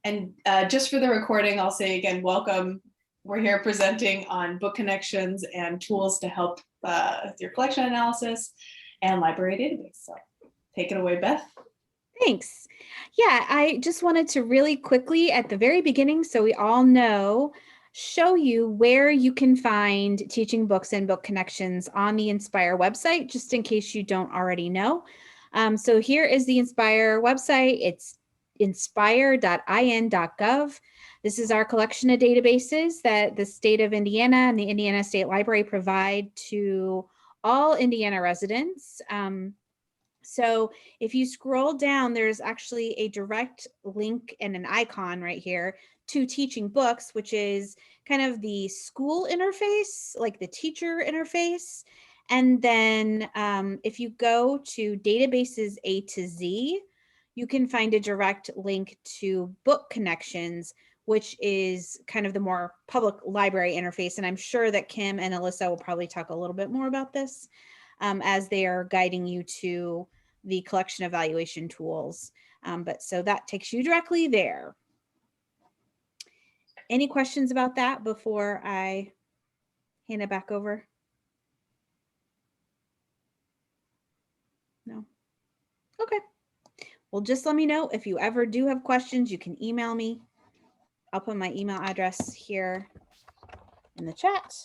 And just for the recording, I'll say again, welcome. We're here presenting on book connections and tools to help with your collection analysis and library database. So take it away, Beth. Thanks. Yeah, I just wanted to really quickly at the very beginning, so we all know, show you where you can find teaching books and book connections on the Inspire website, just in case you don't already know. So here is the Inspire website. It's inspire.in.gov. This is our collection of databases that the state of Indiana and the Indiana State Library provide to all Indiana residents. So if you scroll down, there's actually a direct link and an icon right here to Teaching Books, which is kind of the school interface, like the teacher interface. And then if you go to Databases A to Z, you can find a direct link to Book Connections, which is kind of the more public library interface. And I'm sure that Kim and Alyssa will probably talk a little bit more about this as they are guiding you to the collection evaluation tools. But so that takes you directly there. Any questions about that before I hand it back over? No? Okay. Well, just let me know if you ever do have questions, you can email me. I'll put my email address here in the chat.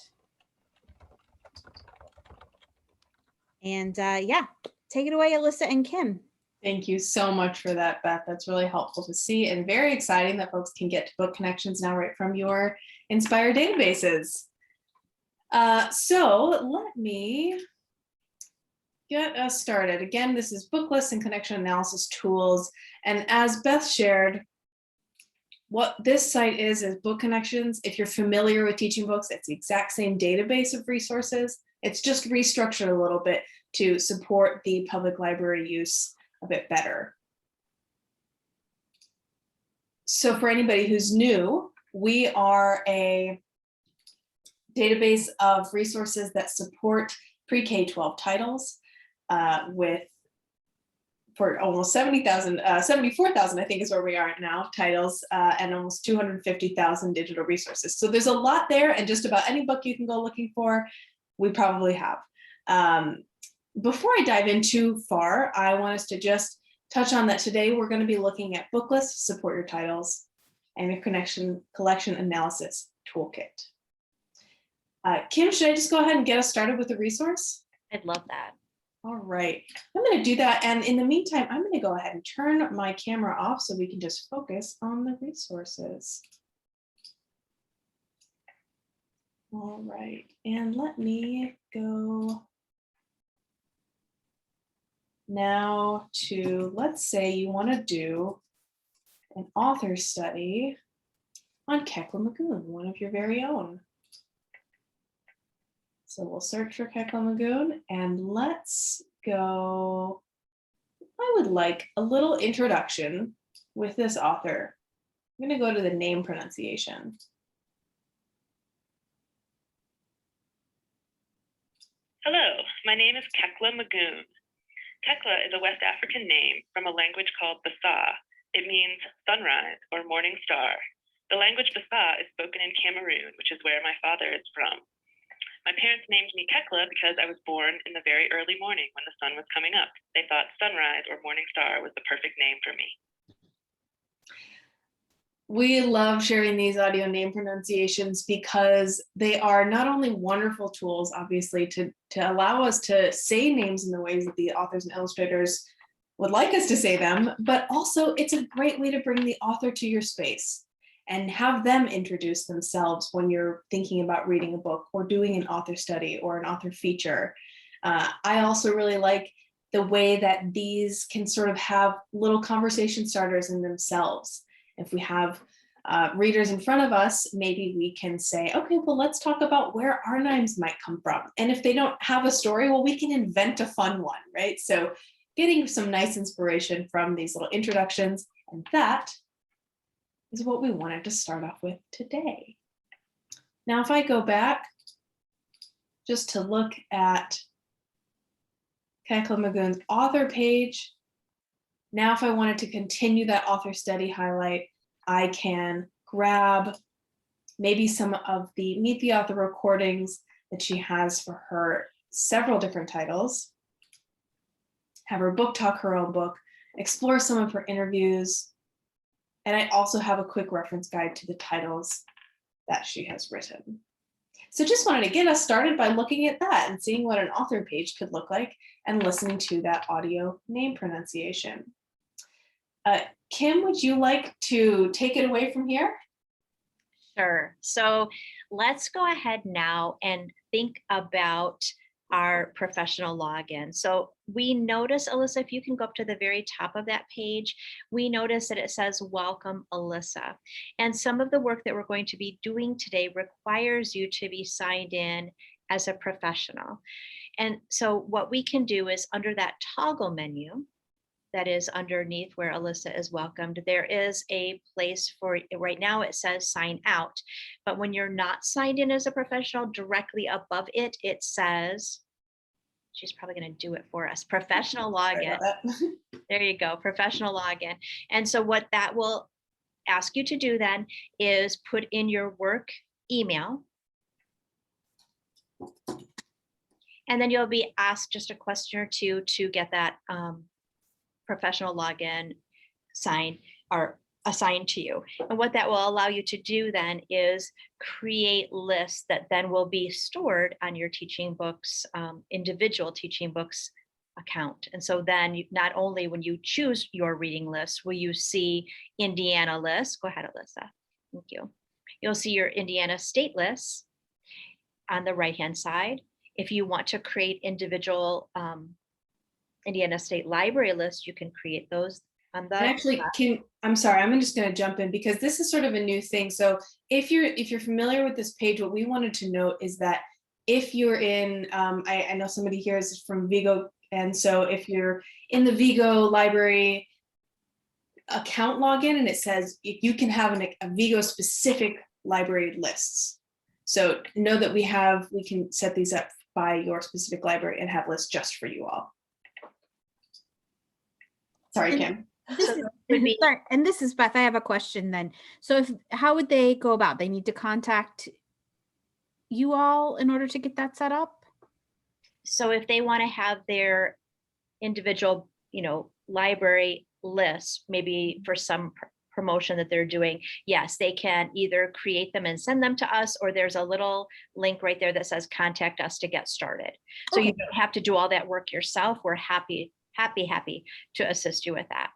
And yeah, take it away, Alyssa and Kim. Thank you so much for that, Beth. That's really helpful to see and very exciting that folks can get to book connections now right from your Inspire databases. So let me get us started. Again, this is book lists and connection analysis tools. And as Beth shared, what this site is book connections. If you're familiar with teaching books, it's the exact same database of resources. It's just restructured a little bit to support the public library use a bit better. So for anybody who's new, we are a database of resources that support pre-K-12 titles for almost 70,000, 74,000, I think is where we are now, titles, and almost 250,000 digital resources. So there's a lot there, and just about any book you can go looking for, we probably have. Before I dive in too far, I want us to just touch on that today we're going to be looking at book lists, support your titles, and your collection analysis toolkit. Kim, should I just go ahead and get us started with the resource? I'd love that. All right, I'm going to do that. And in the meantime, I'm going to go ahead and turn my camera off so we can just focus on the resources. All right, and let me go now to, let's say you want to do an author study on Kekla Magoon, one of your very own. So we'll search for Kekla Magoon and let's go. I would like a little introduction with this author. I'm going to go to the name pronunciation. Hello, my name is Kekla Magoon. Kekla is a West African name from a language called Bassa. It means sunrise or morning star. The language Bassa is spoken in Cameroon, which is where my father is from. My parents named me Kekla because I was born in the very early morning when the sun was coming up. They thought sunrise or morning star was the perfect name for me. We love sharing these audio name pronunciations because they are not only wonderful tools, obviously, to allow us to say names in the ways that the authors and illustrators would like us to say them, but also it's a great way to bring the author to your space and have them introduce themselves when you're thinking about reading a book or doing an author study or an author feature. I also really like the way that these can sort of have little conversation starters in themselves. If we have readers in front of us, maybe we can say, okay, well, let's talk about where our names might come from. And if they don't have a story, well, we can invent a fun one, right? So getting some nice inspiration from these little introductions, and that is what we wanted to start off with today. Now, if I go back just to look at Kekla Magoon's author page, now if I wanted to continue that author study highlight, I can grab maybe some of the Meet the Author recordings that she has for her several different titles, have her book talk her own book, explore some of her interviews, and I also have a quick reference guide to the titles that she has written. So just wanted to get us started by looking at that and seeing what an author page could look like and listening to that audio name pronunciation. Kim, would you like to take it away from here? Sure. So let's go ahead now and think about our professional login. So we notice, Alyssa, if you can go up to the very top of that page, we notice that it says, welcome, Alyssa. And some of the work that we're going to be doing today requires you to be signed in as a professional. And so what we can do is under that toggle menu, that is underneath where Alyssa is welcomed, there is a place for, right now it says sign out, but when you're not signed in as a professional, directly above it, it says, she's probably going to do it for us, professional login. There you go, professional login. And so what that will ask you to do then is put in your work email. And then you'll be asked just a question or two to get that professional login sign or assigned to you. And what that will allow you to do then is create lists that then will be stored on your teaching books, individual teaching books account. And so then you, not only when you choose your reading list, will you see Indiana list. Go ahead, Alyssa. Thank you. You'll see your Indiana state lists on the right-hand side. If you want to create individual Indiana State Library list, you can create those on the. And actually, Kim, I'm sorry, I'm just going to jump in because this is sort of a new thing. So if you're familiar with this page, what we wanted to note is that if you're in, I know somebody here is from Vigo, and so if you're in the Vigo library account login, and it says you can have a Vigo specific library lists. So know that we can set these up by your specific library and have lists just for you all. Sorry, Kim. Sorry, and this is Beth. I have a question then. So how would they go about? They need to contact you all in order to get that set up? So if they want to have their individual, library lists, maybe for some promotion that they're doing, yes, they can either create them and send them to us, or there's a little link right there that says contact us to get started. So you don't have to do all that work yourself. We're happy to assist you with that.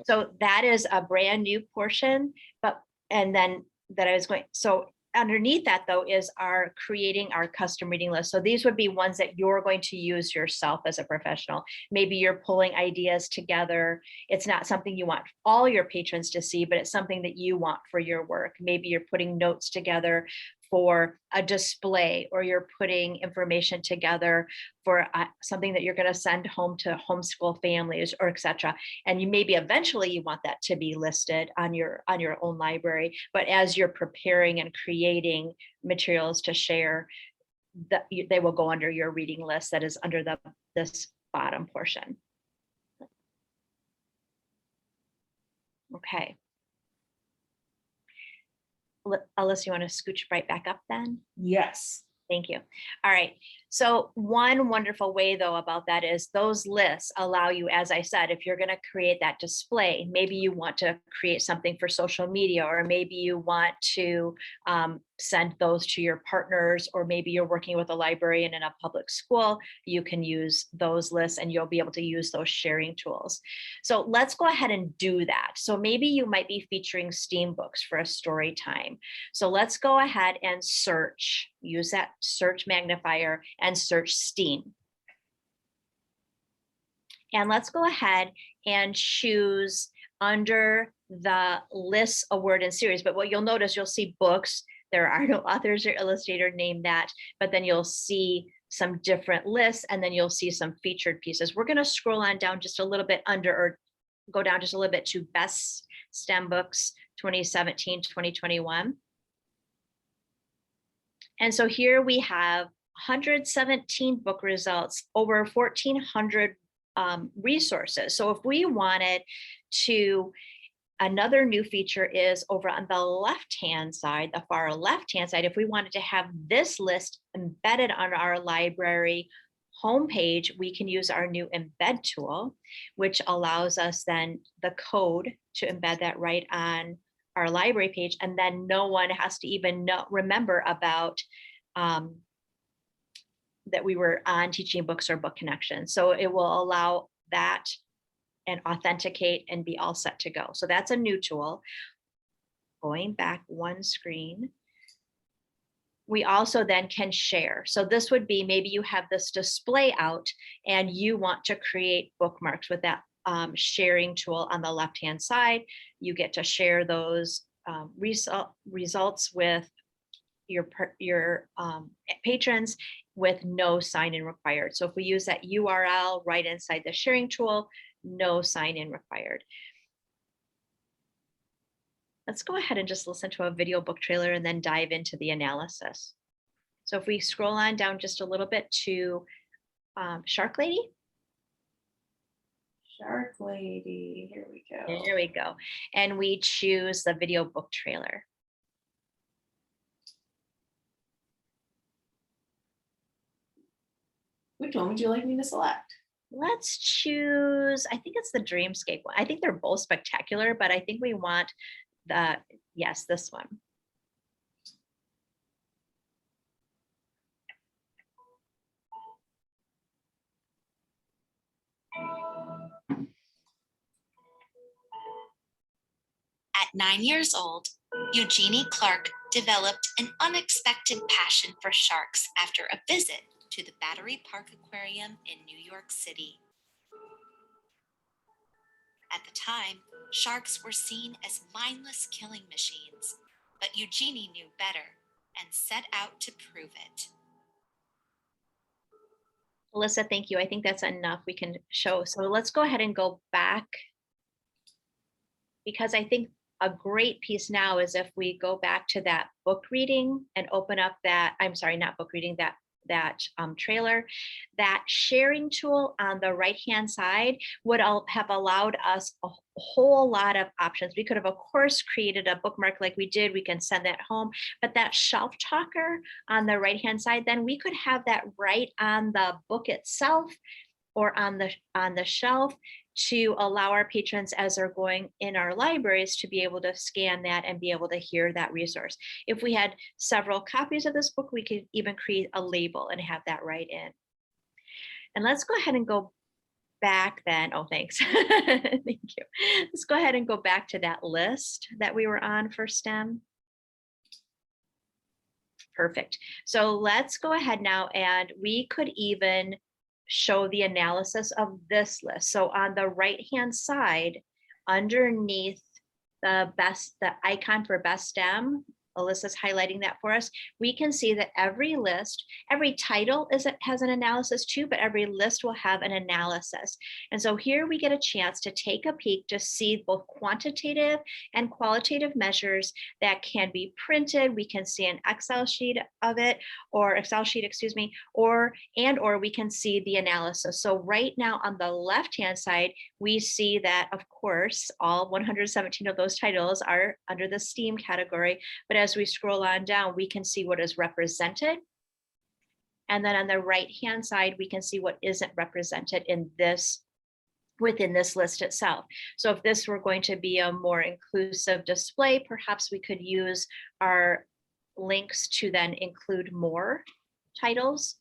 So that is a brand new portion, so underneath that though is our creating our custom reading list. So these would be ones that you're going to use yourself as a professional. Maybe you're pulling ideas together. It's not something you want all your patrons to see, but it's something that you want for your work. Maybe you're putting notes together for a display, or you're putting information together for something that you're going to send home to homeschool families, or etc. And you maybe eventually you want that to be listed on your own library. But as you're preparing and creating materials to share, they will go under your reading list that is under this bottom portion. Okay. Alyssa, you want to scooch right back up then? Yes. Thank you. All right. So one wonderful way though about that is those lists allow you, as I said, if you're going to create that display, maybe you want to create something for social media, or maybe you want to send those to your partners, or maybe you're working with a librarian in a public school, you can use those lists and you'll be able to use those sharing tools. So let's go ahead and do that. So maybe you might be featuring STEAM books for a story time. So let's go ahead and search, use that search magnifier and search STEAM. And let's go ahead and choose under the lists, a word and series. But what you'll notice, you'll see books. There are no authors or illustrator named that, but then you'll see some different lists, and then you'll see some featured pieces. We're going to scroll on down just a little bit under, or go down just a little bit to Best STEM Books 2017-2021. And so here we have 117 book results, over 1,400 resources. So if we wanted to Another new feature is over on the left-hand side, the far left-hand side, if we wanted to have this list embedded on our library homepage, we can use our new embed tool, which allows us then the code to embed that right on our library page. And then no one has to even remember about that we were on Teaching Books or Book Connection. So it will allow that and authenticate and be all set to go. So that's a new tool. Going back one screen, we also then can share. So this would be, maybe you have this display out and you want to create bookmarks with that sharing tool on the left-hand side. You get to share those results with your patrons with no sign-in required. So if we use that URL right inside the sharing tool, no sign-in required. Let's go ahead and just listen to a video book trailer and then dive into the analysis. So if we scroll on down just a little bit to Shark Lady. Shark Lady, here we go. There we go. And we choose the video book trailer. Which one would you like me to select? Let's choose, I think it's the Dreamscape one. I think they're both spectacular, but I think we want the, yes, this one. At 9 years old, Eugenie Clark developed an unexpected passion for sharks after a visit to the Battery Park Aquarium in New York City. At the time, sharks were seen as mindless killing machines, but Eugenie knew better and set out to prove it. Alyssa, thank you. I think that's enough we can show. So let's go ahead and go back, because I think a great piece now is if we go back to that book reading and open up that, I'm sorry, not book reading, that trailer, that sharing tool on the right-hand side would have allowed us a whole lot of options. We could have, of course, created a bookmark like we did. We can send that home, but that shelf talker on the right-hand side, then we could have that right on the book itself or on the shelf to allow our patrons, as they're going in our libraries, to be able to scan that and be able to hear that resource. If we had several copies of this book, we could even create a label and have that right in. And let's go ahead and go back then. Oh, thanks. Thank you. Let's go ahead and go back to that list that we were on for STEM. Perfect. So let's go ahead now, and we could even show the analysis of this list. So on the right-hand side, underneath the icon for best STEM, Alyssa's highlighting that for us, we can see that every list, every title has an analysis too, but every list will have an analysis. And so here we get a chance to take a peek to see both quantitative and qualitative measures that can be printed. We can see an Excel sheet of it, or Excel sheet, excuse me, or we can see the analysis. So right now on the left-hand side, we see that, of course, all 117 of those titles are under the STEAM category, but as we scroll on down, we can see what is represented. And then on the right-hand side, we can see what isn't represented in within this list itself. So if this were going to be a more inclusive display, perhaps we could use our links to then include more titles.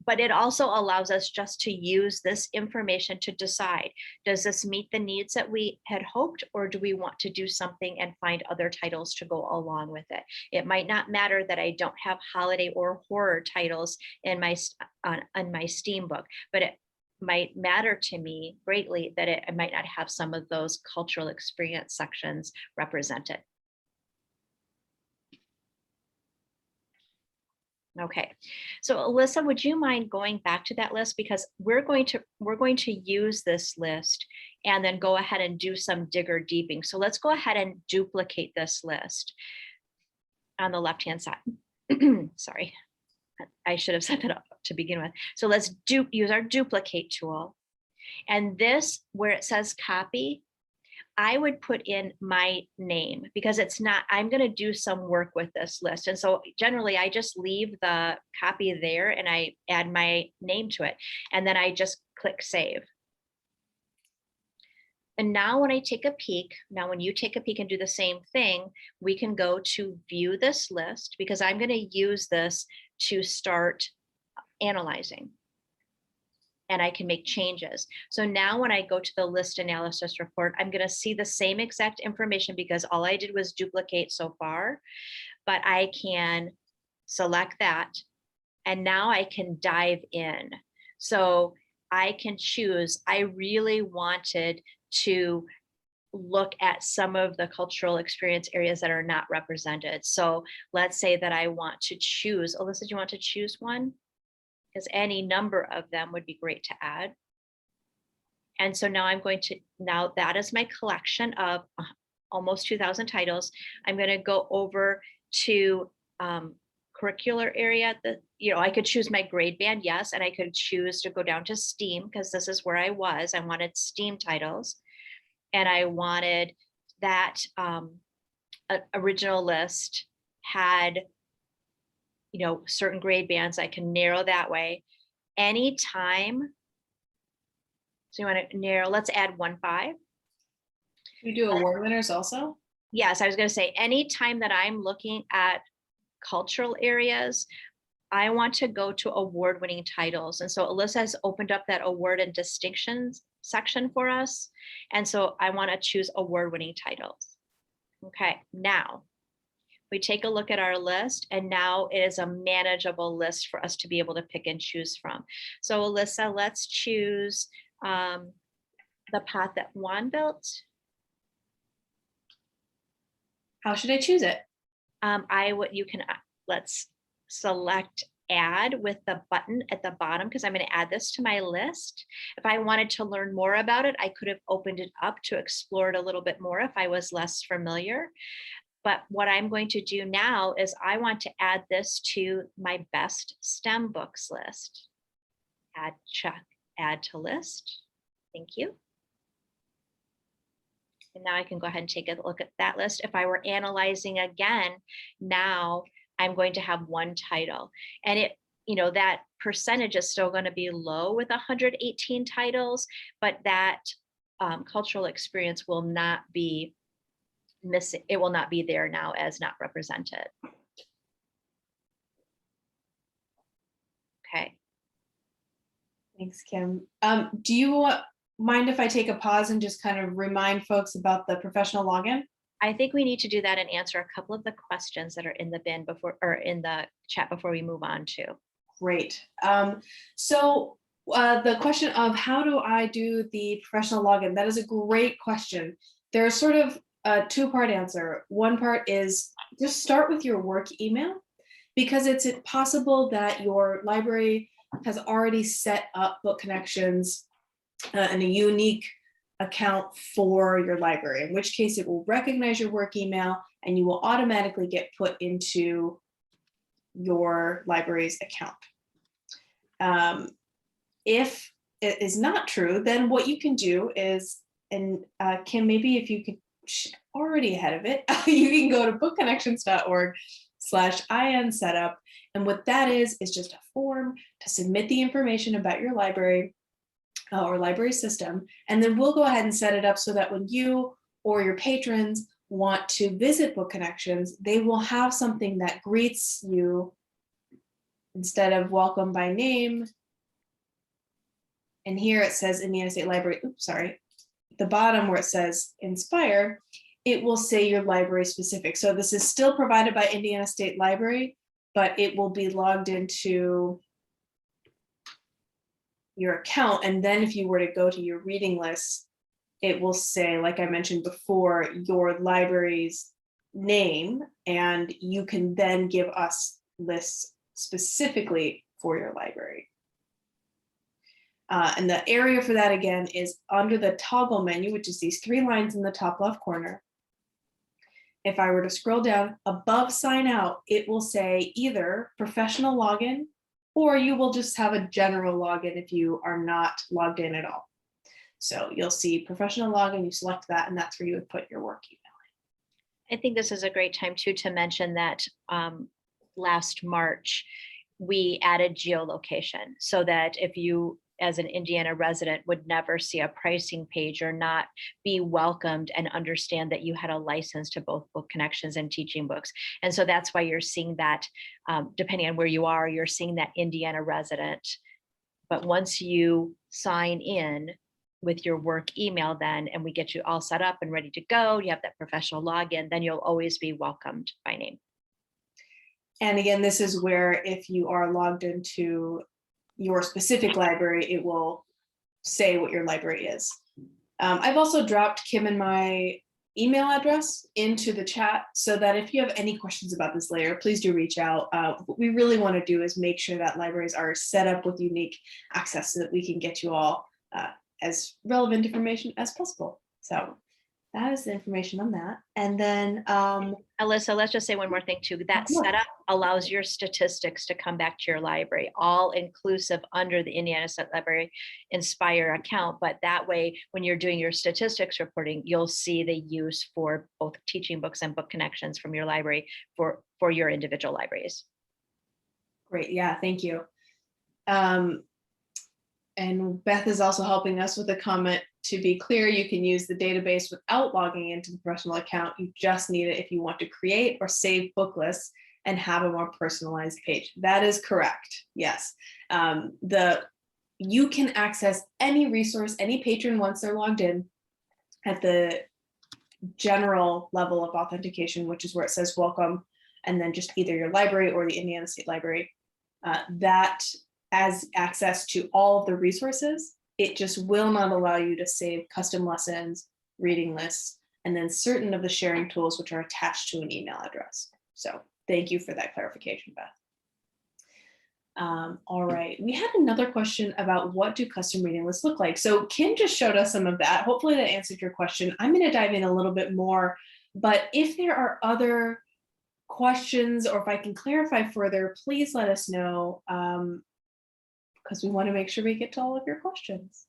But it also allows us just to use this information to decide, does this meet the needs that we had hoped, or do we want to do something and find other titles to go along with it? It might not matter that I don't have holiday or horror titles in my STEAM book, but it might matter to me greatly that it might not have some of those cultural experience sections represented. Okay, so Alyssa, would you mind going back to that list, because we're going to use this list and then go ahead and do some digger deeping. So let's go ahead and duplicate this list on the left-hand side. Sorry, I should have set that up to begin with. So let's use our duplicate tool, and this, where it says copy, I would put in my name because it's not, I'm going to do some work with this list. And so generally I just leave the copy there and I add my name to it. And then I just click save. And now when I take a peek, now when you take a peek and do the same thing, we can go to view this list because I'm going to use this to start analyzing. And I can make changes. So now when I go to the list analysis report, I'm going to see the same exact information because all I did was duplicate so far, but I can select that. And now I can dive in. So I can choose, I really wanted to look at some of the cultural experience areas that are not represented. So let's say that I want to choose, Alyssa, do you want to choose one? Because any number of them would be great to add. And so now I'm going to, now that is my collection of almost 2,000 titles. I'm going to go over to curricular area. I could choose my grade band, yes, and I could choose to go down to STEAM because this is where I was. I wanted STEAM titles. And I wanted that original list had certain grade bands. I can narrow that way. Anytime. So you want to narrow, let's add 1-5. You do award winners also? Yes, I was going to say, anytime that I'm looking at cultural areas, I want to go to award-winning titles. And so Alyssa has opened up that award and distinctions section for us. And so I want to choose award-winning titles. Okay, now we take a look at our list, and now it is a manageable list for us to be able to pick and choose from. So Alyssa, let's choose the path that Juan built. How should I choose it? Let's select add with the button at the bottom because I'm going to add this to my list. If I wanted to learn more about it, I could have opened it up to explore it a little bit more if I was less familiar. But what I'm going to do now is I want to add this to my best STEM books list. Add to list. Thank you. And now I can go ahead and take a look at that list. If I were analyzing again, now I'm going to have one title, and that percentage is still going to be low with 118 titles, but that cultural experience will not be missing. It will not be there now as not represented. Okay. Thanks, Kim. Do you mind if I take a pause and just kind of remind folks about the professional login? I think we need to do that and answer a couple of the questions that are in the bin or in the chat before we move on to. Great. So the question of how do I do the professional login? That is a great question. There's sort of a two-part answer. One part is just start with your work email, because it's possible that your library has already set up Book Connections and a unique account for your library, in which case it will recognize your work email and you will automatically get put into your library's account. If it is not true, then what you can do is, and Kim, maybe if you could already ahead of it, you can go to bookconnections.org/IN setup. And what that is just a form to submit the information about your library or library system. And then we'll go ahead and set it up so that when you or your patrons want to visit Book Connections, they will have something that greets you instead of welcome by name. And here it says Indiana State Library, oops, sorry. At the bottom where it says Inspire, it will say your library specific. So this is still provided by Indiana State Library, but it will be logged into your account. And then if you were to go to your reading list, it will say, like I mentioned before, your library's name, and you can then give us lists specifically for your library. And the area for that, again, is under the toggle menu, which is these three lines in the top left corner. If I were to scroll down above sign out, it will say either professional login, or you will just have a general login if you are not logged in at all. So you'll see professional login, you select that, and that's where you would put your work email. I think this is a great time too to mention that last March, we added geolocation so that if you, as an Indiana resident, would never see a pricing page or not be welcomed and understand that you had a license to both Book Connections and Teaching Books. And so that's why you're seeing that, depending on where you are, you're seeing that Indiana resident. But once you sign in with your work email then, and we get you all set up and ready to go, you have that professional login, then you'll always be welcomed by name. And again, this is where if you are logged into your specific library, it will say what your library is. I've also dropped Kim and my email address into the chat so that if you have any questions about this later, please do reach out. What we really want to do is make sure that libraries are set up with unique access so that we can get you all as relevant information as possible. So that is the information on that. And then Alyssa, let's just say one more thing too. That Sure. setup allows your statistics to come back to your library, all inclusive under the Indiana State Library Inspire account. But that way, when you're doing your statistics reporting, you'll see the use for both Teaching Books and Book Connections from your library for your individual libraries. Great, yeah, thank you. And Beth is also helping us with a comment. To be clear, you can use the database without logging into the professional account. You just need it if you want to create or save book lists and have a more personalized page. That is correct, yes. You can access any resource, any patron once they're logged in at the general level of authentication, which is where it says welcome, and then just either your library or the Indiana State Library. That has access to all of the resources. It just will not allow you to save custom lessons, reading lists, and then certain of the sharing tools which are attached to an email address. So thank you for that clarification, Beth. All right, we had another question about what do custom reading lists look like? So Kim just showed us some of that. Hopefully that answered your question. I'm going to dive in a little bit more, but if there are other questions or if I can clarify further, please let us know. Because we want to make sure we get to all of your questions.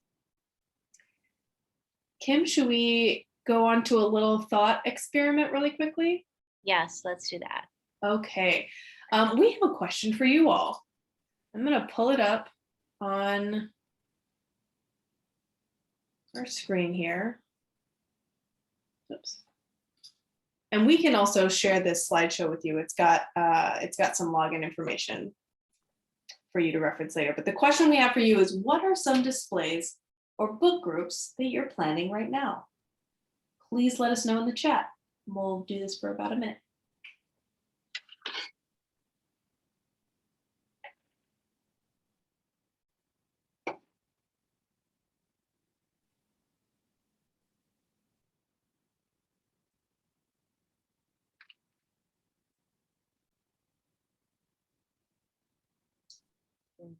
Kim, should we go on to a little thought experiment really quickly? Yes, let's do that. Okay, we have a question for you all. I'm going to pull it up on our screen here. Oops. And we can also share this slideshow with you. It's got some login information for you to reference later. But the question we have for you is, what are some displays or book groups that you're planning right now? Please let us know in the chat. We'll do this for about a minute.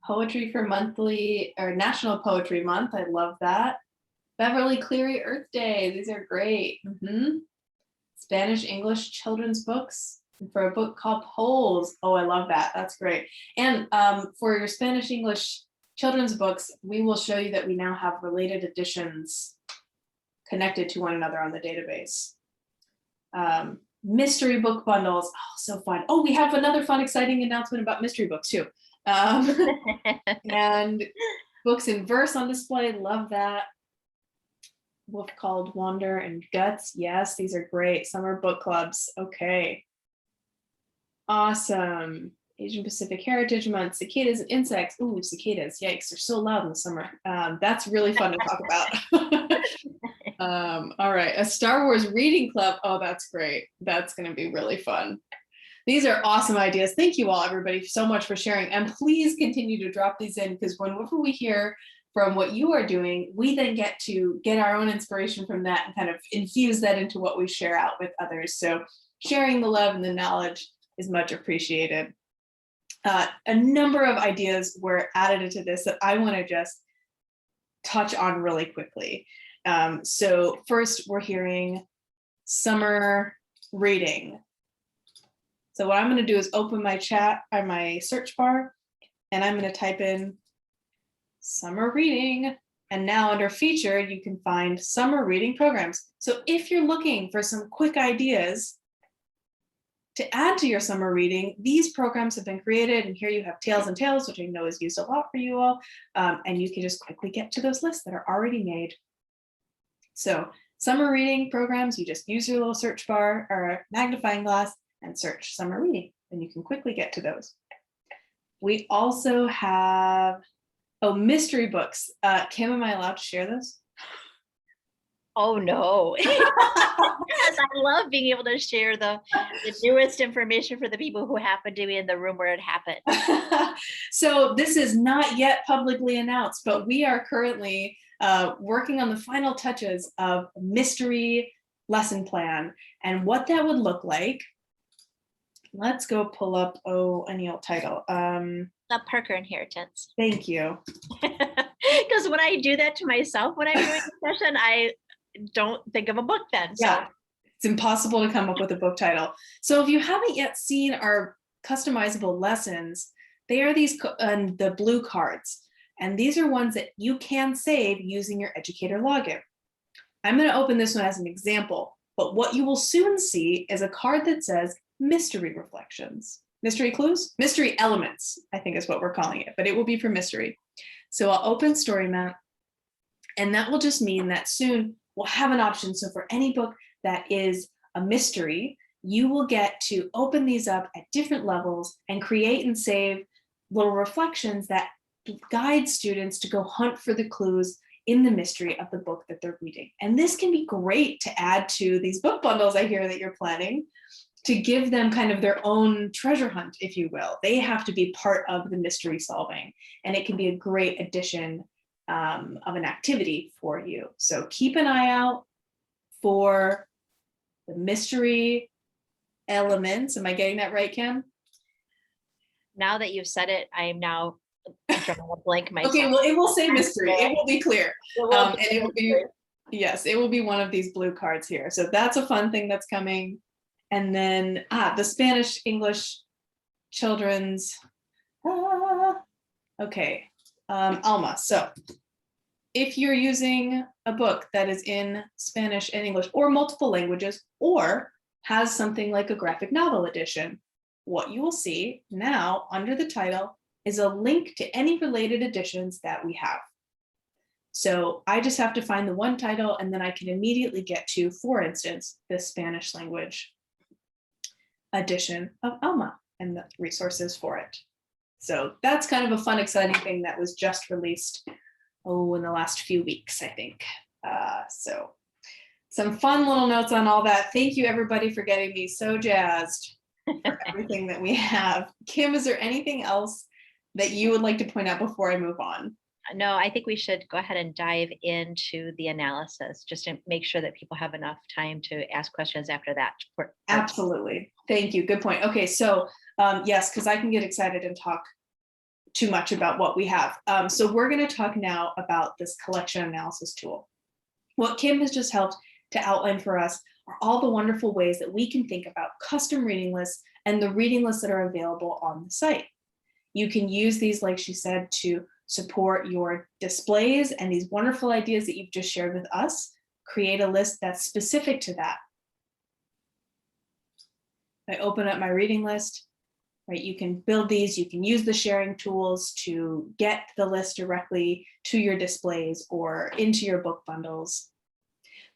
Poetry for monthly or National Poetry Month. I love that. Beverly Cleary Earth Day. These are great. Spanish English children's books for a book called Poles. Oh, I love that. That's great. And for your Spanish English children's books, we will show you that we now have related editions connected to one another on the database. Mystery book bundles. Oh, so fun. Oh, we have another fun, exciting announcement about mystery books too. And books in verse on display. Love that. Wolf Called Wander and Guts. Yes, these are great. Summer book clubs. Okay. Awesome. Asian Pacific Heritage Month. Cicadas and insects. Ooh, cicadas. Yikes, they're so loud in the summer. That's really fun to talk about. All right. A Star Wars reading club. Oh, that's great. That's going to be really fun. These are awesome ideas. Thank you all, everybody, so much for sharing. And please continue to drop these in, because whenever we hear from what you are doing, we then get to get our own inspiration from that and kind of infuse that into what we share out with others. So sharing the love and the knowledge is much appreciated. A number of ideas were added into this that I want to just touch on really quickly. So first, we're hearing summer reading. So what I'm going to do is open my chat or my search bar, and I'm going to type in summer reading. And now under featured, you can find summer reading programs. So if you're looking for some quick ideas to add to your summer reading, these programs have been created. And here you have Tales and Tales, which I know is used a lot for you all. And you can just quickly get to those lists that are already made. So summer reading programs, you just use your little search bar or magnifying glass and search summer reading, and you can quickly get to those. We also have, mystery books. Kim, am I allowed to share those? Oh, no. Yes, I love being able to share the newest information for the people who happen to be in the room where it happened. So this is not yet publicly announced, but we are currently working on the final touches of a mystery lesson plan and what that would look like. Let's go pull up, any old title. The Parker Inheritance. Thank you. Because when I do that to myself when I'm doing a session, I don't think of a book then. So. Yeah, it's impossible to come up with a book title. So if you haven't yet seen our customizable lessons, they are these the blue cards. And these are ones that you can save using your educator login. I'm going to open this one as an example, but what you will soon see is a card that says mystery reflections. Mystery clues? Mystery elements, I think is what we're calling it, but it will be for mystery. So I'll open StoryMap, and that will just mean that soon we'll have an option. So for any book that is a mystery, you will get to open these up at different levels and create and save little reflections that guide students to go hunt for the clues in the mystery of the book that they're reading. And this can be great to add to these book bundles I hear that you're planning, to give them kind of their own treasure hunt, if you will. They have to be part of the mystery solving, and it can be a great addition of an activity for you. So keep an eye out for the mystery elements. Am I getting that right, Kim? Now that you've said it, I am now drawing a blank myself. Okay, well, it will say mystery. It will be clear. It will be And it will be, yes, it will be one of these blue cards here. So that's a fun thing that's coming. And then the Spanish English children's, okay, Alma. So if you're using a book that is in Spanish and English or multiple languages, or has something like a graphic novel edition, what you will see now under the title is a link to any related editions that we have. So I just have to find the one title, and then I can immediately get to, for instance, the Spanish language edition of Alma and the resources for it. So that's kind of a fun, exciting thing that was just released, in the last few weeks, I think. So some fun little notes on all that. Thank you, everybody, for getting me so jazzed for everything that we have. Kim, is there anything else that you would like to point out before I move on? No, I think we should go ahead and dive into the analysis just to make sure that people have enough time to ask questions after that. Absolutely. Thank you. Good point. Okay, so yes, because I can get excited and talk too much about what we have. So we're going to talk now about this collection analysis tool. What Kim has just helped to outline for us are all the wonderful ways that we can think about custom reading lists and the reading lists that are available on the site. You can use these, like she said, to support your displays and these wonderful ideas that you've just shared with us. Create a list that's specific to that. I open up my reading list, right? You can build these, you can use the sharing tools to get the list directly to your displays or into your book bundles.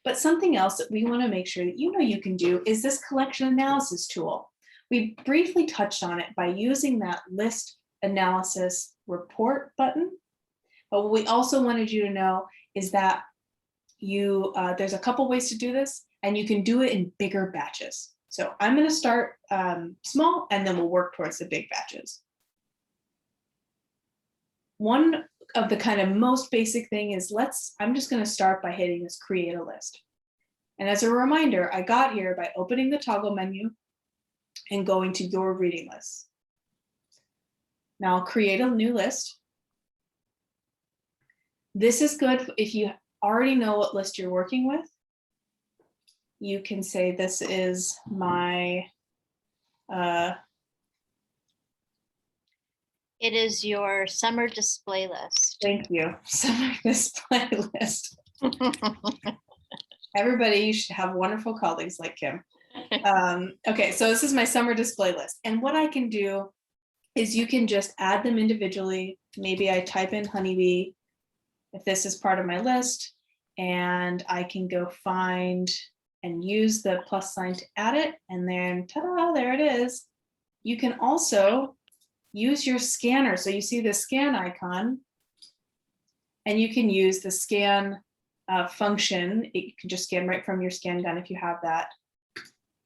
But something else that we want to make sure that you can do is this collection analysis tool. We briefly touched on it by using that list analysis report button. But what we also wanted you to know is that there's a couple ways to do this, and you can do it in bigger batches. So I'm going to start small, and then we'll work towards the big batches. One of the kind of most basic thing is I'm just going to start by hitting this create a list. And as a reminder, I got here by opening the toggle menu and going to your reading list. Now I'll create a new list. This is good if you already know what list you're working with. You can say this is my It is your summer display list. Thank you. Summer display list. Everybody, you should have wonderful colleagues like Kim. Okay, so this is my summer display list. And what I can do is you can just add them individually. Maybe I type in honeybee if this is part of my list, and I can go find and use the plus sign to add it. And then ta-da, there it is. You can also use your scanner. So you see the scan icon, and you can use the scan function. You can just scan right from your scan gun if you have that.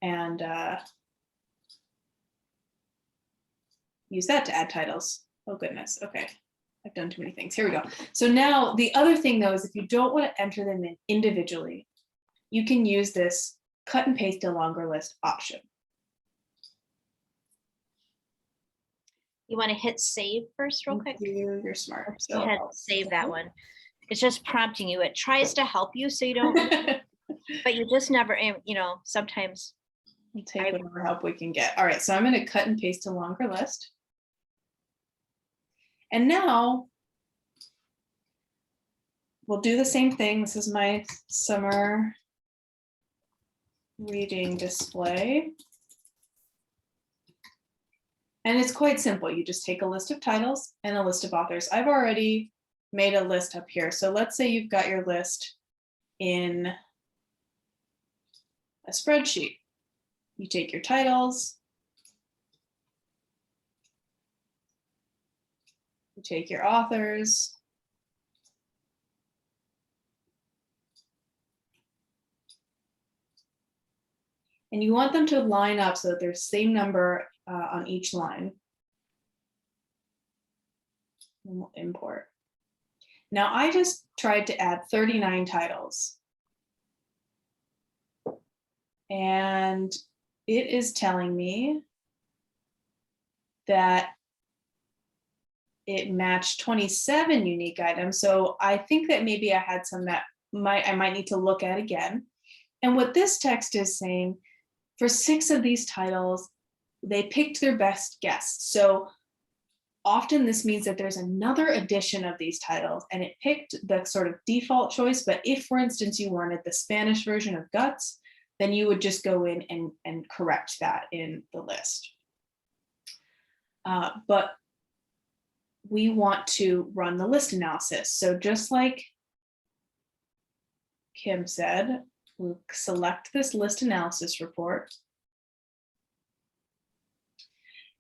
And use that to add titles. Oh goodness, okay. I've done too many things. Here we go. So now the other thing though is if you don't want to enter them in individually, you can use this cut and paste a longer list option. You want to hit save first real quick? You're smart. Go ahead, save that one. It's just prompting you. It tries to help you so you don't, but you just never, you know, sometimes. We'll take whatever help we can get. All right, so I'm going to cut and paste a longer list. And now we'll do the same thing. This is my summer reading display. And it's quite simple. You just take a list of titles and a list of authors. I've already made a list up here. So let's say you've got your list in a spreadsheet. You take your titles, you take your authors, and you want them to line up so that there's the same number on each line. And we'll import. Now I just tried to add 39 titles. And it is telling me that it matched 27 unique items. So I think that maybe I had some that I might need to look at again. And what this text is saying, for 6 of these titles, they picked their best guess. So often this means that there's another edition of these titles and it picked the sort of default choice. But if, for instance, you wanted the Spanish version of Guts, then you would just go in and correct that in the list. But we want to run the list analysis. So just like Kim said, we'll select this list analysis report.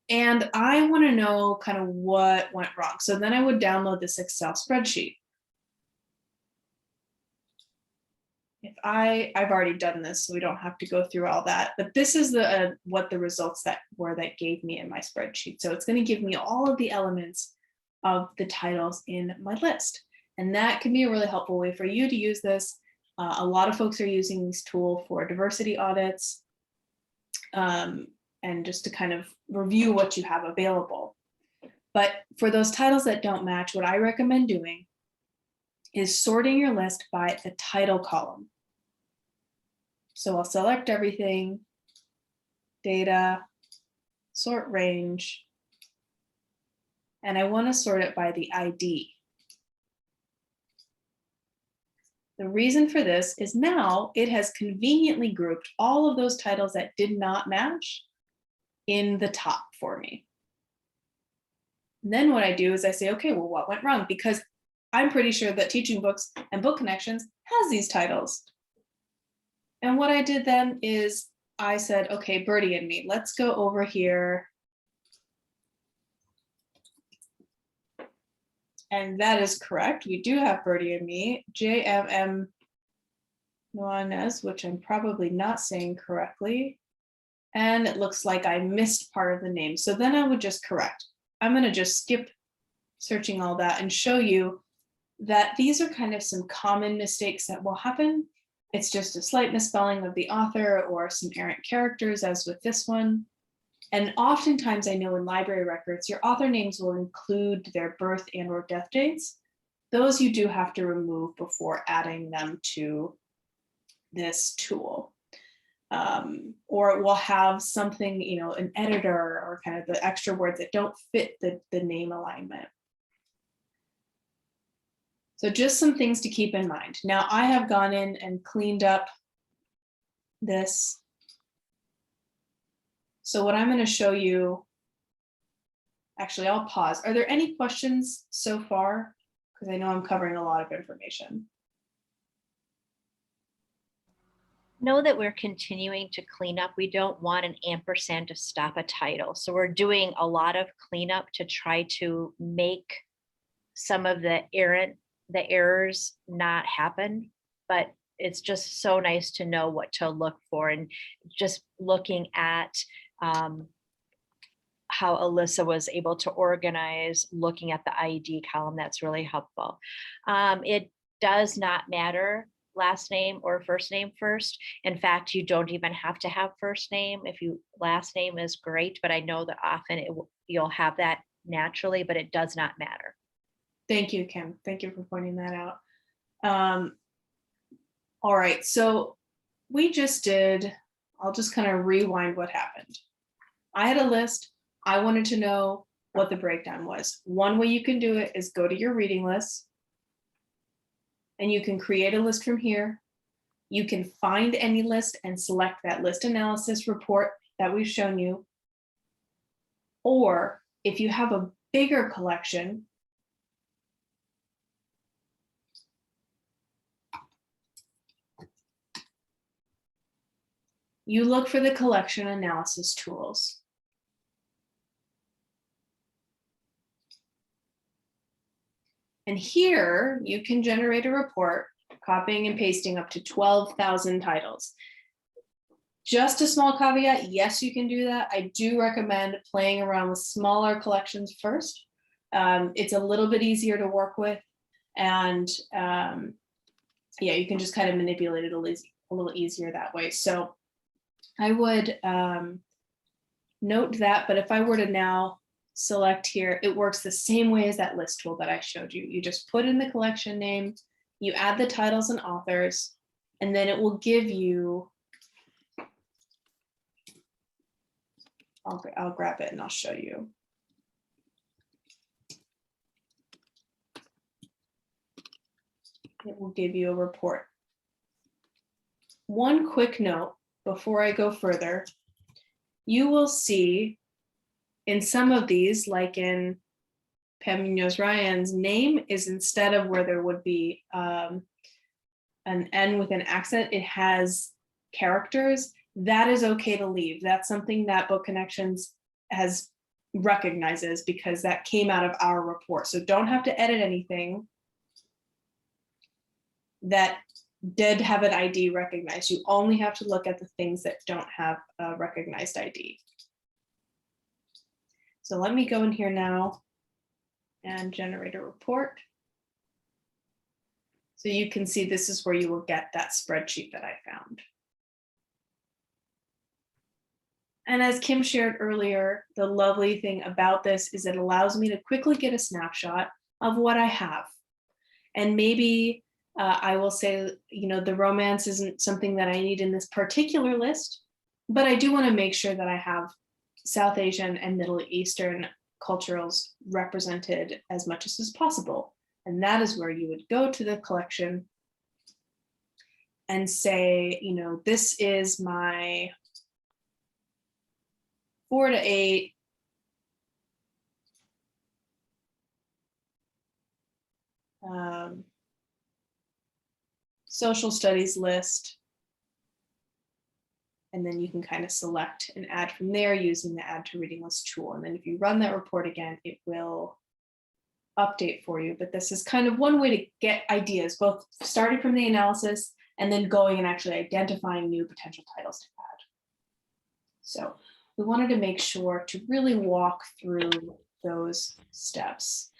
And I want to know kind of what went wrong. So then I would download this Excel spreadsheet. If I've already done this, so we don't have to go through all that, but this is the what the results that gave me in my spreadsheet. So it's going to give me all of the elements of the titles in my list. And that can be a really helpful way for you to use this. A lot of folks are using this tool for diversity audits and just to kind of review what you have available. But for those titles that don't match, what I recommend doing is sorting your list by the title column. So I'll select everything, data, sort range, and I want to sort it by the ID. The reason for this is now it has conveniently grouped all of those titles that did not match in the top for me. And then what I do is I say, okay, well, what went wrong? Because I'm pretty sure that Teaching Books and Book Connections has these titles. And what I did then is I said, okay, Birdie and Me, let's go over here. And that is correct. We do have Birdie and Me, JMM Nuanez, which I'm probably not saying correctly. And it looks like I missed part of the name. So then I would just correct. I'm going to just skip searching all that and show you that these are kind of some common mistakes that will happen. It's just a slight misspelling of the author or some errant characters, as with this one. And oftentimes I know in library records, your author names will include their birth and or death dates. Those you do have to remove before adding them to this tool. or it will have something, you know, an editor or kind of the extra words that don't fit the name alignment. So just some things to keep in mind. Now I have gone in and cleaned up this. So what I'm going to show you, actually, I'll pause. Are there any questions so far? Because I know I'm covering a lot of information. Know that we're continuing to clean up. We don't want an ampersand to stop a title. So we're doing a lot of cleanup to try to make some of the errors not happen. But it's just so nice to know what to look for, and just looking at how Alyssa was able to organize, looking at the ID column, that's really helpful. It does not matter last name or first name first. In fact, you don't even have to have first name. If you last name is great, but I know that often you'll have that naturally, but it does not matter. Thank you, Kim. Thank you for pointing that out. All right, so we just did, I'll just kind of rewind what happened. I had a list. I wanted to know what the breakdown was. One way you can do it is go to your reading list, and you can create a list from here. You can find any list and select that list analysis report that we've shown you. Or if you have a bigger collection, you look for the collection analysis tools. And here you can generate a report, copying and pasting up to 12,000 titles. Just a small caveat, yes, you can do that. I do recommend playing around with smaller collections first. It's a little bit easier to work with, and yeah, you can just kind of manipulate it a little easier that way. So I would note that, but if I were to now select here, it works the same way as that list tool that I showed you. You just put in the collection name, you add the titles and authors, and then it will give you, I'll grab it and I'll show you. It will give you a report. One quick note before I go further, you will see in some of these, like in Pam Munoz Ryan's, name is, instead of where there would be an N with an accent, it has characters. That is okay to leave. That's something that Book Connections recognizes, because that came out of our report. So don't have to edit anything that did have an ID recognized. You only have to look at the things that don't have a recognized ID. So let me go in here now and generate a report. So you can see this is where you will get that spreadsheet that I found. And as Kim shared earlier, the lovely thing about this is it allows me to quickly get a snapshot of what I have. And maybe I will say, you know, the romance isn't something that I need in this particular list, but I do want to make sure that I have South Asian and Middle Eastern culturals represented as much as is possible. And that is where you would go to the collection and say, you know, this is my 4 to 8 social studies list. And then you can kind of select and add from there using the add to reading list tool. And then if you run that report again, it will update for you. But this is kind of one way to get ideas, both starting from the analysis and then going and actually identifying new potential titles to add. So we wanted to make sure to really walk through those steps.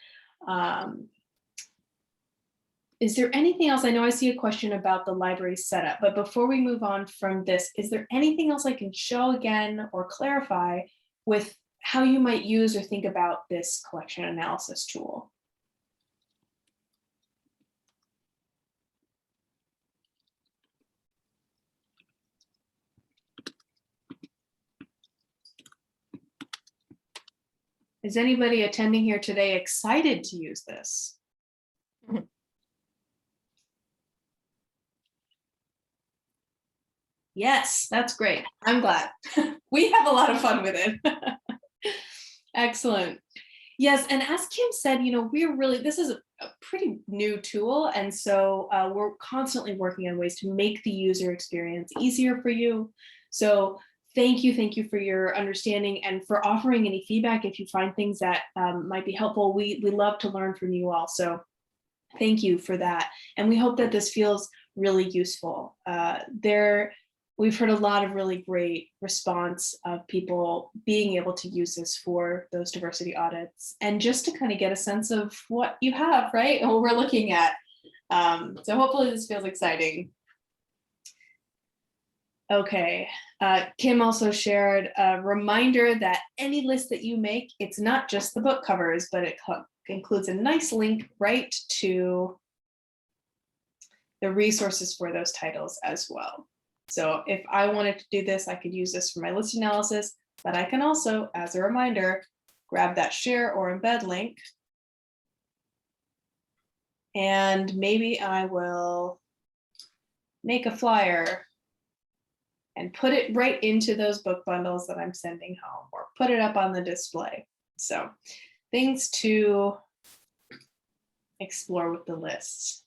Is there anything else? I know I see a question about the library setup, but before we move on from this, is there anything else I can show again or clarify with how you might use or think about this collection analysis tool? Is anybody attending here today excited to use this? Mhm. Yes, that's great. I'm glad. We have a lot of fun with it. Excellent. Yes, and as Kim said, this is a pretty new tool, and so we're constantly working on ways to make the user experience easier for you. So thank you for your understanding and for offering any feedback if you find things that might be helpful. We love to learn from you all, so thank you for that. And we hope that this feels really useful. We've heard a lot of really great response of people being able to use this for those diversity audits and just to kind of get a sense of what you have, right? And what we're looking at. So hopefully this feels exciting. Okay, Kim also shared a reminder that any list that you make, it's not just the book covers, but it includes a nice link right to the resources for those titles as well. So if I wanted to do this, I could use this for my list analysis, but I can also, as a reminder, grab that share or embed link. And maybe I will make a flyer and put it right into those book bundles that I'm sending home or put it up on the display. So things to explore with the list.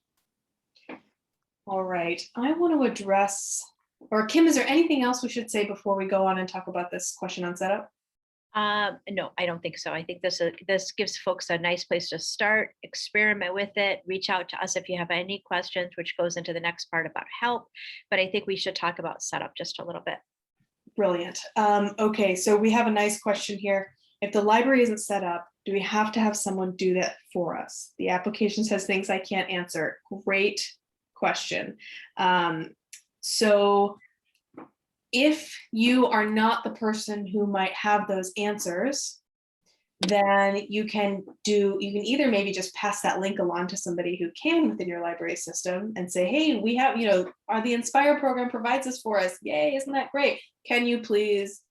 All right, I want to address, or Kim, is there anything else we should say before we go on and talk about this question on setup? No, I don't think so. I think this gives folks a nice place to start, experiment with it, reach out to us if you have any questions, which goes into the next part about help. But I think we should talk about setup just a little bit. Brilliant. Okay, so we have a nice question here. If the library isn't set up, do we have to have someone do that for us? The application says things I can't answer. Great question. So if you are not the person who might have those answers, then you can either maybe just pass that link along to somebody who can within your library system and say, hey, we have, the Inspire program provides this for us. Yay, isn't that great? Can you please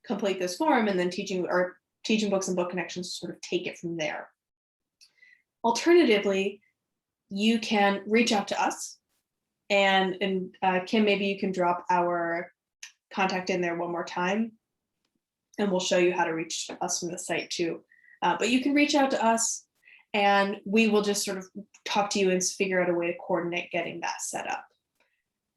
complete this form? And then Teaching Books and Book Connections sort of take it from there. Alternatively, you can reach out to us, and Kim, maybe you can drop our contact in there one more time, and we'll show you how to reach us from the site too. But you can reach out to us and we will just sort of talk to you and figure out a way to coordinate getting that set up.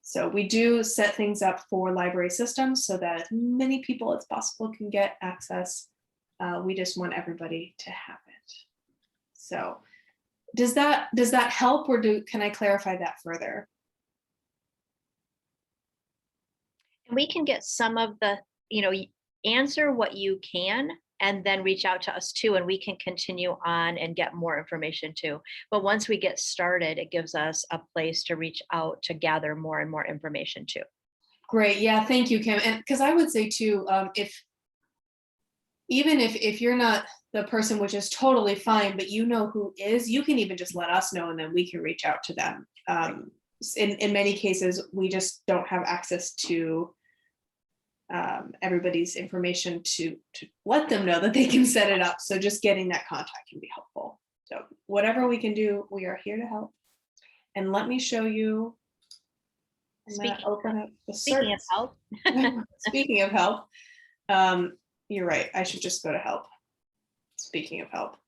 So we do set things up for library systems so that as many people as possible can get access. We just want everybody to have it. So does that help, or can I clarify that further? And we can get some of the, answer what you can, and then reach out to us too, and we can continue on and get more information too. But once we get started, it gives us a place to reach out to gather more and more information too. Great, yeah, thank you, Kim. And because I would say too, even if you're not the person, which is totally fine, but you know who is, you can even just let us know and then we can reach out to them. In many cases, we just don't have access to everybody's information to let them know that they can set it up. So just getting that contact can be helpful. So whatever we can do, we are here to help. And let me show you. Open up the Speaking of help. Speaking of help, you're right. I should just go to help. Speaking of help,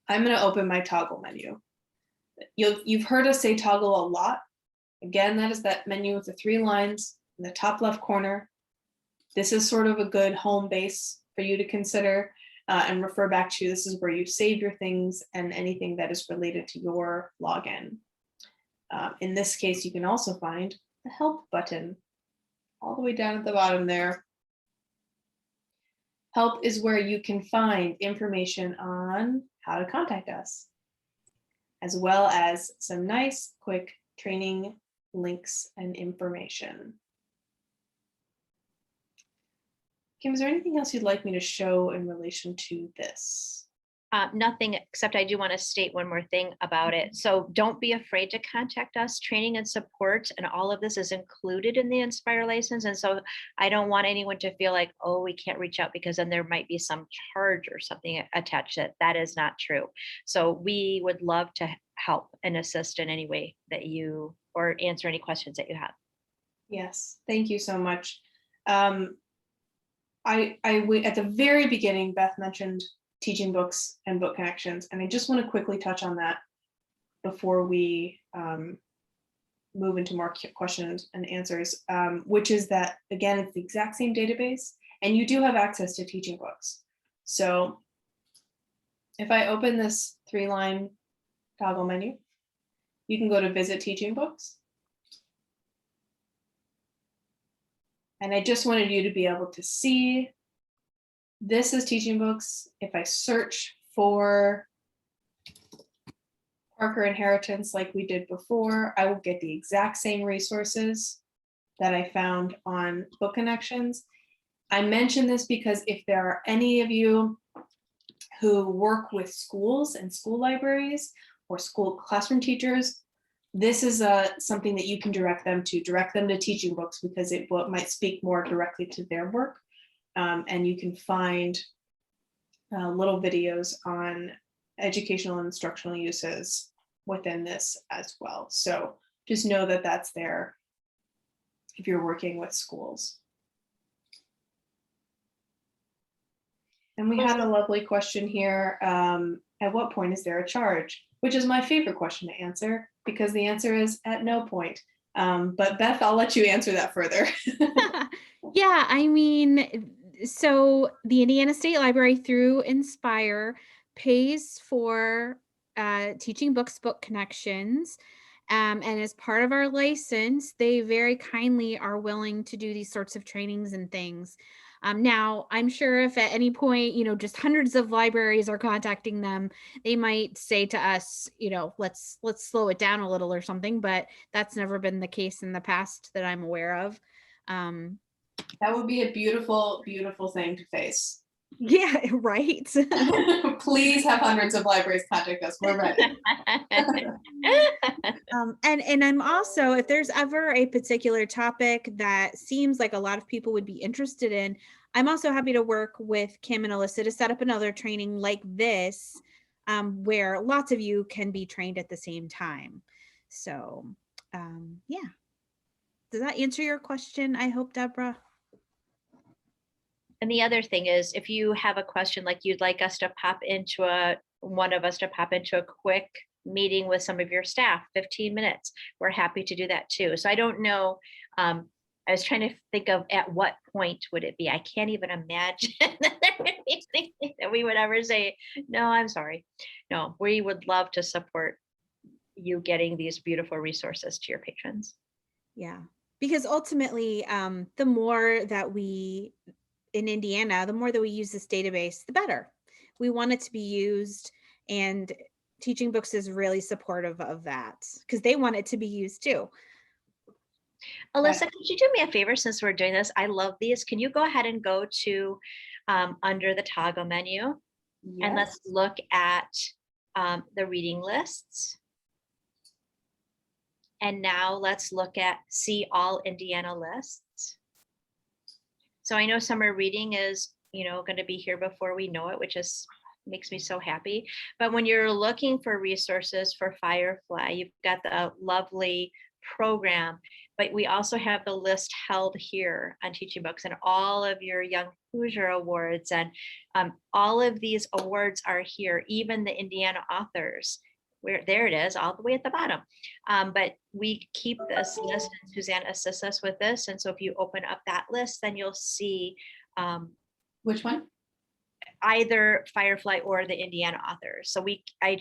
I'm going to open my toggle menu. You've heard us say toggle a lot. Again, that is that menu with the 3 lines in the top left corner. This is sort of a good home base for you to consider and refer back to. This is where you save your things and anything that is related to your login. In this case, you can also find the help button all the way down at the bottom there. Help is where you can find information on how to contact us, as well as some nice, quick training links and information. Kim, is there anything else you'd like me to show in relation to this? Nothing, except I do want to state one more thing about it. So don't be afraid to contact us. Training and support and all of this is included in the Inspire license. And so I don't want anyone to feel like, oh, we can't reach out because then there might be some charge or something attached to it. That is not true. So we would love to help and assist in any way that you, or answer any questions that you have. Yes, thank you so much. At the very beginning, Beth mentioned teaching books and book connections, and I just want to quickly touch on that before we move into more questions and answers, which is that, again, it's the exact same database, and you do have access to teaching books. So if I open this 3-line toggle menu, you can go to Visit Teaching Books. And I just wanted you to be able to see, this is teaching books. If I search for Parker Inheritance like we did before, I will get the exact same resources that I found on Book Connections. I mention this because if there are any of you who work with schools and school libraries or school classroom teachers, this is something that you can direct them to teaching books, because it might speak more directly to their work. And you can find little videos on educational and instructional uses within this as well. So just know that that's there if you're working with schools. And we had a lovely question here. At what point is there a charge? Which is my favorite question to answer, because the answer is at no point. But Beth, I'll let you answer that further. Yeah, I mean, so the Indiana State Library through Inspire pays for teaching books, book connections. And as part of our license, they very kindly are willing to do these sorts of trainings and things. Now, I'm sure if at any point, just hundreds of libraries are contacting them, they might say to us, let's slow it down a little or something, but that's never been the case in the past that I'm aware of. That would be a beautiful, beautiful thing to face. Yeah, right. Please have hundreds of libraries contact us. We're ready. And I'm also, if there's ever a particular topic that seems like a lot of people would be interested in, I'm also happy to work with Kim and Alyssa to set up another training like this, where lots of you can be trained at the same time. So, yeah. Does that answer your question? I hope, Deborah. And the other thing is, if you have a question, like you'd like us to pop into one of us to pop into a quick meeting with some of your staff, 15 minutes, we're happy to do that too. So I don't know. I was trying to think of at what point would it be? I can't even imagine that we would ever say, no, I'm sorry. No, we would love to support you getting these beautiful resources to your patrons. Yeah, because ultimately, the more that we in Indiana, the more that we use this database, the better. We want it to be used, and Teaching Books is really supportive of that because they want it to be used too. Alyssa, could you do me a favor since we're doing this? I love these. Can you go ahead and go to under the toggle menu? Yes. And let's look at the reading lists. And now let's look at see all Indiana lists. So I know summer reading is, going to be here before we know it, which makes me so happy. But when you're looking for resources for Firefly, you've got the lovely program, but we also have the list held here on Teaching Books and all of your Young Hoosier Awards. And all of these awards are here, even the Indiana authors. There it is, all the way at the bottom. But we keep this list, and Suzanne assists us with this. And so if you open up that list, then you'll see which one? Either Firefly or the Indiana authors. So I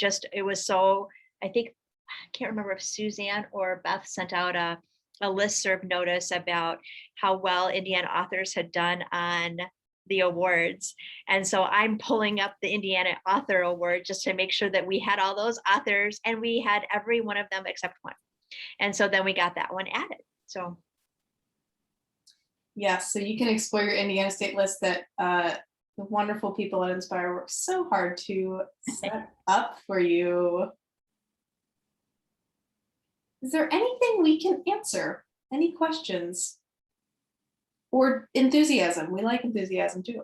can't remember if Suzanne or Beth sent out a listserv notice about how well Indiana authors had done on the awards. And so I'm pulling up the Indiana Author Award just to make sure that we had all those authors, and we had every one of them except one. And so then we got that one added. So yes, so you can explore your Indiana State list that The wonderful people at Inspire work so hard to set up for you. Is there anything we can answer? Any questions? Or enthusiasm? We like enthusiasm too.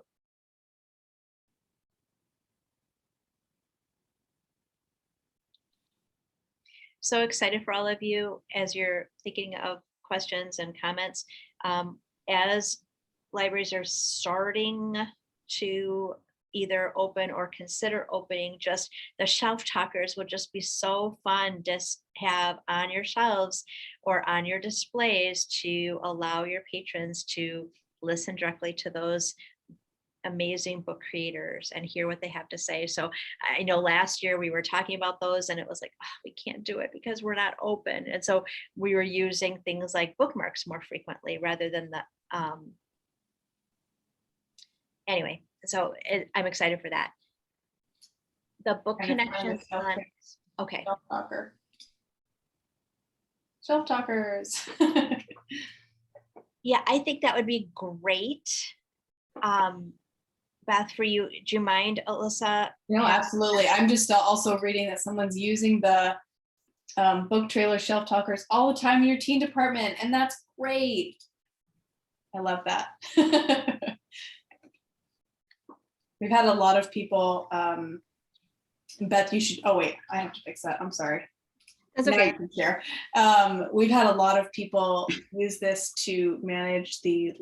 So excited for all of you as you're thinking of questions and comments. As libraries are starting to either open or consider opening, just the shelf talkers would just be so fun to have on your shelves or on your displays to allow your patrons to listen directly to those amazing book creators and hear what they have to say. So I know last year we were talking about those and it was like, oh, we can't do it because we're not open. And so we were using things like bookmarks more frequently rather than the, anyway, so I'm excited for that. The book Trying to find connections the shelf on, okay. Shelf talker. Shelf talkers. Yeah, I think that would be great. Beth, for you, do you mind, Alyssa? No, absolutely. I'm just also reading that someone's using the book trailer shelf talkers all the time in your teen department, and that's great. I love that. We've had a lot of people, Beth, you should, oh wait, I have to fix that. I'm sorry. That's Now okay. you can share. We've had a lot of people use this to manage the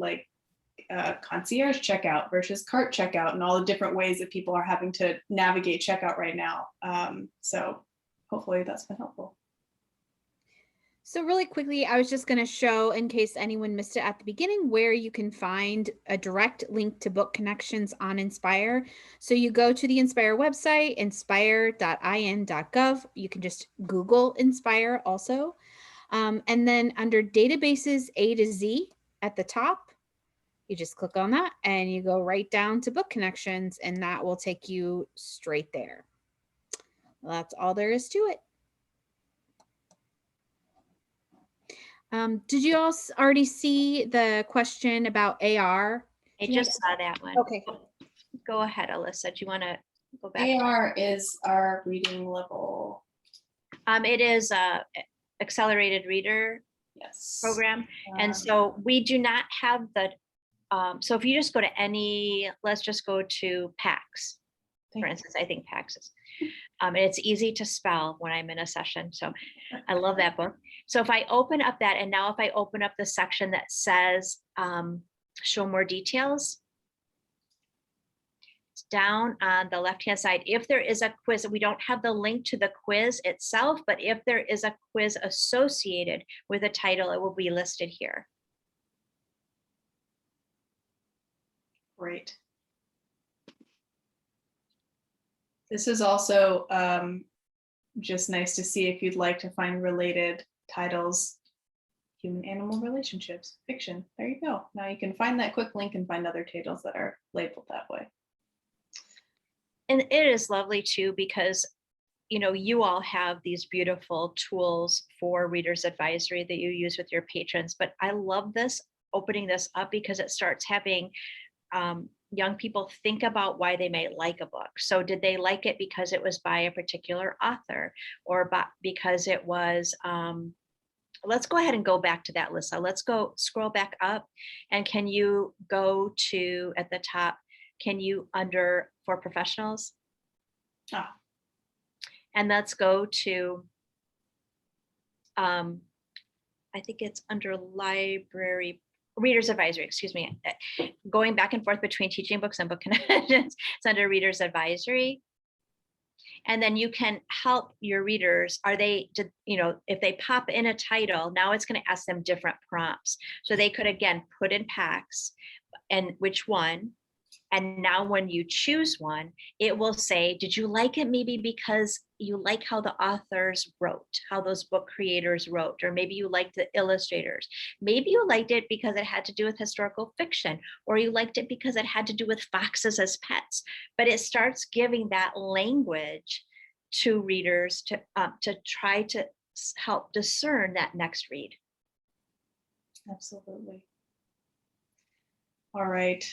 concierge checkout versus cart checkout and all the different ways that people are having to navigate checkout right now. So hopefully that's been helpful. So really quickly, I was just going to show, in case anyone missed it at the beginning, where you can find a direct link to Book Connections on Inspire. So you go to the Inspire website, inspire.in.gov. You can just Google Inspire also. And then under Databases A to Z at the top, you just click on that and you go right down to Book Connections, and that will take you straight there. Well, that's all there is to it. Did you all already see the question about AR? I just saw that one. Okay. Go ahead, Alyssa. Do you want to go back? AR is our reading level. It is a accelerated reader Yes. program. And so we do not have the, so if you just go to any, let's just go to PAX, for instance. I think PAX is, and it's easy to spell when I'm in a session. So I love that book. So if I open up that, and now if I open up the section that says show more details, it's down on the left-hand side. If there is a quiz, we don't have the link to the quiz itself, but if there is a quiz associated with a title, it will be listed here. Great. This is also just nice to see if you'd like to find related titles, human-animal relationships, fiction. There you go. Now you can find that quick link and find other titles that are labeled that way. And it is lovely too, because you know, you all have these beautiful tools for Reader's Advisory that you use with your patrons, but I love this, opening this up, because it starts having young people think about why they may like a book. So did they like it because it was by a particular author, or because it was, let's go ahead and go back to that, Lisa. Let's go scroll back up, and can you go to, at the top, can you under for professionals? Ah. And let's go to, I think it's under library, Reader's Advisory, excuse me. Going back and forth between teaching books and Book Connections, it's under Reader's Advisory. And then you can help your readers. Are they, you know, if they pop in a title, now it's going to ask them different prompts. So they could, again, put in PAX and which one. And now when you choose one, it will say, did you like it maybe because you like how the authors wrote, how those book creators wrote, or maybe you liked the illustrators. Maybe you liked it because it had to do with historical fiction, or you liked it because it had to do with foxes as pets. But it starts giving that language to readers to try to help discern that next read. Absolutely. All right.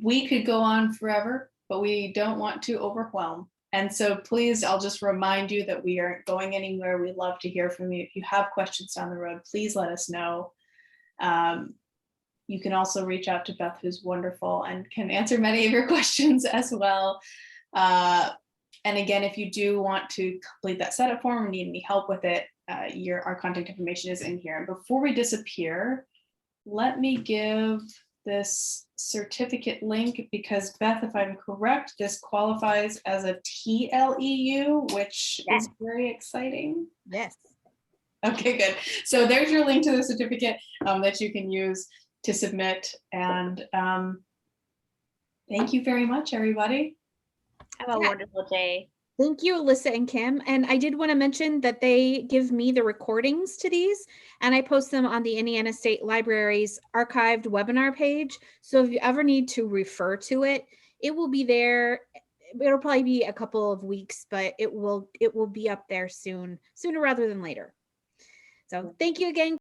we could go on forever, but we don't want to overwhelm. And so please, I'll just remind you that we aren't going anywhere. We love to hear from you. If you have questions down the road, please let us know. You can also reach out to Beth, who's wonderful and can answer many of your questions as well. And again, if you do want to complete that setup form or need any help with it, our contact information is in here. And before we disappear, let me give this certificate link, because Beth, if I'm correct, this qualifies as a TLEU, which is very exciting. Yes. Okay, good. So there's your link to the certificate that you can use to submit. And thank you very much, everybody. Have a wonderful day. Thank you, Alyssa and Kim. And I did want to mention that they give me the recordings to these, and I post them on the Indiana State Library's archived webinar page. So if you ever need to refer to it, it will be there. It'll probably be a couple of weeks, but it will be up there soon, sooner rather than later. So thank you again.